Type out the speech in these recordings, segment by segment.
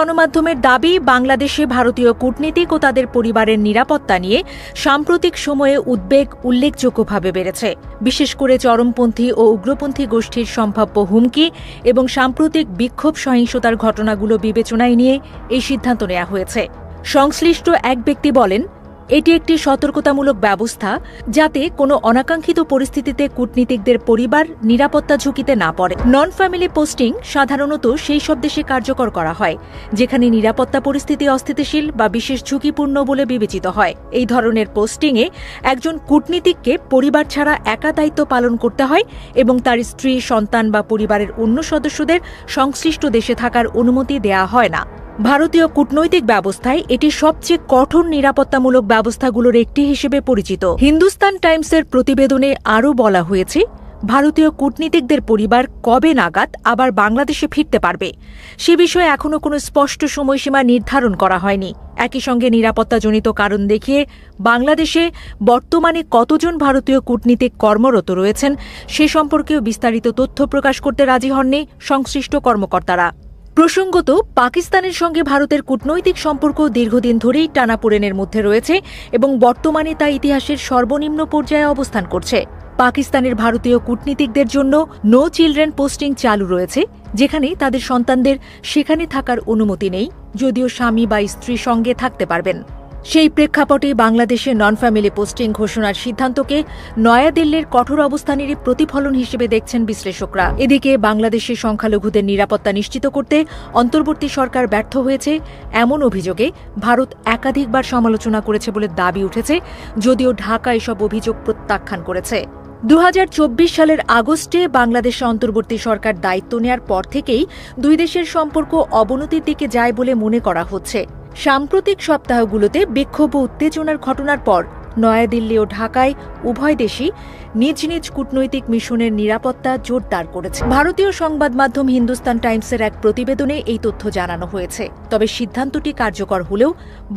গণমাধ্যমের দাবি, বাংলাদেশে ভারতীয় কূটনীতিক ও তাদের পরিবারের নিরাপত্তা নিয়ে সাম্প্রতিক সময়ে উদ্বেগ উল্লেখযোগ্যভাবে বেড়েছে। বিশেষ করে চরমপন্থী ও উগ্রপন্থী গোষ্ঠীর সম্ভাব্য হুমকি এবং সাম্প্রতিক বিক্ষোভ সহিংসতার ঘটনাগুলো বিবেচনায় নিয়ে এই সিদ্ধান্ত নেওয়া হয়েছে। সংশ্লিষ্ট এক ব্যক্তি বলেন, এটি একটি সতর্কতামূলক ব্যবস্থা যাতে কোনো অনাকাঙ্ক্ষিত পরিস্থিতিতে কূটনীতিকদের পরিবার নিরাপত্তা ঝুঁকিতে না পড়ে। নন ফ্যামিলি পোস্টিং সাধারণত সেই সব দেশে কার্যকর করা হয় যেখানে নিরাপত্তা পরিস্থিতি অস্থিতিশীল বা বিশেষ ঝুঁকিপূর্ণ বলে বিবেচিত হয়। এই ধরনের পোস্টিংয়ে একজন কূটনীতিককে পরিবার ছাড়া একা দায়িত্ব পালন করতে হয় এবং তার স্ত্রী, সন্তান বা পরিবারের অন্য সদস্যদের সংশ্লিষ্ট দেশে থাকার অনুমতি দেয়া হয় না। ভারতীয় কূটনৈতিক ব্যবস্থায় এটি সবচেয়ে কঠোর নিরাপত্তামূলক ব্যবস্থাগুলোর একটি হিসেবে পরিচিত। হিন্দুস্তান টাইমসের প্রতিবেদনে আরও বলা হয়েছে, ভারতীয় কূটনীতিকদের পরিবার কবে নাগাদ আবার বাংলাদেশে ফিরতে পারবে সে বিষয়ে এখনও কোনো স্পষ্ট সময়সীমা নির্ধারণ করা হয়নি। একই সঙ্গে নিরাপত্তাজনিত কারণ দেখিয়ে বাংলাদেশে বর্তমানে কতজন ভারতীয় কূটনীতিক কর্মরত রয়েছেন সে সম্পর্কেও বিস্তারিত তথ্য প্রকাশ করতে রাজি হননি সংশ্লিষ্ট কর্মকর্তারা। প্রসঙ্গত, পাকিস্তানের সঙ্গে ভারতের কূটনৈতিক সম্পর্ক দীর্ঘদিন ধরেই টানাপোড়েনের মধ্যে রয়েছে এবং বর্তমানে তা ইতিহাসের সর্বনিম্ন পর্যায়ে অবস্থান করছে। পাকিস্তানের ভারতীয় কূটনীতিকদের জন্য নো চিলড্রেন পোস্টিং চালু রয়েছে, যেখানে তাদের সন্তানদের সেখানে থাকার অনুমতি নেই, যদিও স্বামী বা স্ত্রীর সঙ্গে থাকতে পারবেন। সেই প্রেক্ষাপটে বাংলাদেশে নন ফ্যামিলি পোস্টিং ঘোষণার সিদ্ধান্তকে নয়াদিল্লির কঠোর অবস্থানেরই প্রতিফলন হিসেবে দেখছেন বিশ্লেষকরা। এদিকে বাংলাদেশে সংখ্যালঘুদের নিরাপত্তা নিশ্চিত করতে অন্তর্বর্তী সরকার ব্যর্থ হয়েছে এমন অভিযোগে ভারত একাধিকবার সমালোচনা করেছে বলে দাবি উঠেছে, যদিও ঢাকা এসব অভিযোগ প্রত্যাখ্যান করেছে। 2024 সালের আগস্টে বাংলাদেশে অন্তর্বর্তী সরকার দায়িত্ব নেয়ার পর থেকেই দুই দেশের সম্পর্ক অবনতির দিকে যায় বলে মনে করা হচ্ছে। সাম্প্রতিক সপ্তাহগুলোতে বিক্ষোভ ও উত্তেজনার ঘটনার পর নয়াদিল্লি ও ঢাকায় উভয় দেশই নিজ নিজ কূটনৈতিক মিশনের নিরাপত্তা জোরদার করেছে। ভারতীয় সংবাদ মাধ্যম হিন্দুস্তান টাইমসের এক প্রতিবেদনে এই তথ্য জানানো হয়েছে। তবে সিদ্ধান্তটি কার্যকর হলেও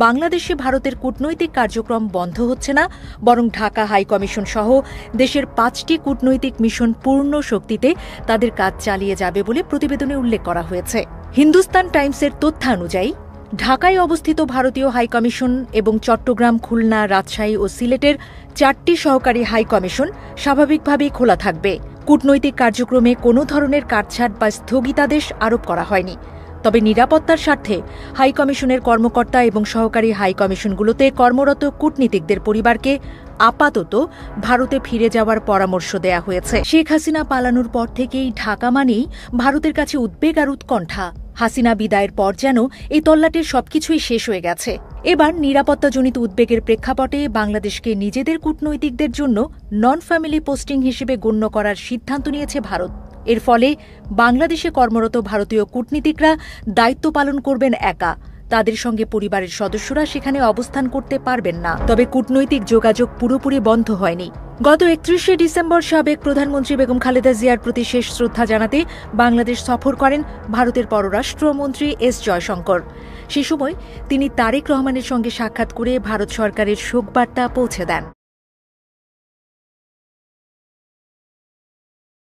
বাংলাদেশে ভারতের কূটনৈতিক কার্যক্রম বন্ধ হচ্ছে না, বরং ঢাকা হাইকমিশন সহ দেশের 5টি কূটনৈতিক মিশন পূর্ণ শক্তিতে তাদের কাজ চালিয়ে যাবে বলে প্রতিবেদনে উল্লেখ করা হয়েছে। হিন্দুস্তান টাইমসের তথ্যানুযায়ী ঢাকায় অবস্থিত ভারতীয় হাইকমিশন এবং চট্টগ্রাম, খুলনা, রাজশাহী ও সিলেটের 4টি সহকারী হাইকমিশন স্বাভাবিকভাবেই খোলা থাকবে। কূটনৈতিক কার্যক্রমে কোনো ধরনের কাটছাঁট বা স্থগিতাদেশ আরোপ করা হয়নি। তবে নিরাপত্তার স্বার্থে হাইকমিশনের কর্মকর্তা এবং সহকারী হাইকমিশনগুলোতে কর্মরত কূটনীতিকদের পরিবারকে আপাতত ভারতে ফিরে যাওয়ার পরামর্শ দেয়া হয়েছে। শেখ হাসিনা পালানোর পর থেকেই ঢাকা মানেই ভারতের কাছে উদ্বেগ আর উৎকণ্ঠা। হাসিনা বিদায়ের পর যেন এই তল্লাটের সবকিছুই শেষ হয়ে গেছে। এবার নিরাপত্তাজনিত উদ্বেগের প্রেক্ষাপটে বাংলাদেশকে নিজেদের কূটনৈতিকদের জন্য নন ফ্যামিলি পোস্টিং হিসেবে গণ্য করার সিদ্ধান্ত নিয়েছে ভারত। এর ফলে বাংলাদেশে কর্মরত ভারতীয় কূটনীতিকরা দায়িত্ব পালন করবেন একা। তাদের সঙ্গে পরিবারের সদস্যরা সেখানে অবস্থান করতে পারবেন না। তবে কূটনৈতিক যোগাযোগ পুরোপুরি বন্ধ হয়নি। গত 31শে ডিসেম্বর সাবেক প্রধানমন্ত্রী বেগম খালেদা জিয়ার প্রতি শেষ শ্রদ্ধা জানাতে বাংলাদেশ সফর করেন ভারতের পররাষ্ট্রমন্ত্রী এস জয়শঙ্কর। সে সময় তিনি তারেক রহমানের সঙ্গে সাক্ষাৎ করে ভারত সরকারের শোকবার্তা পৌঁছে দেন।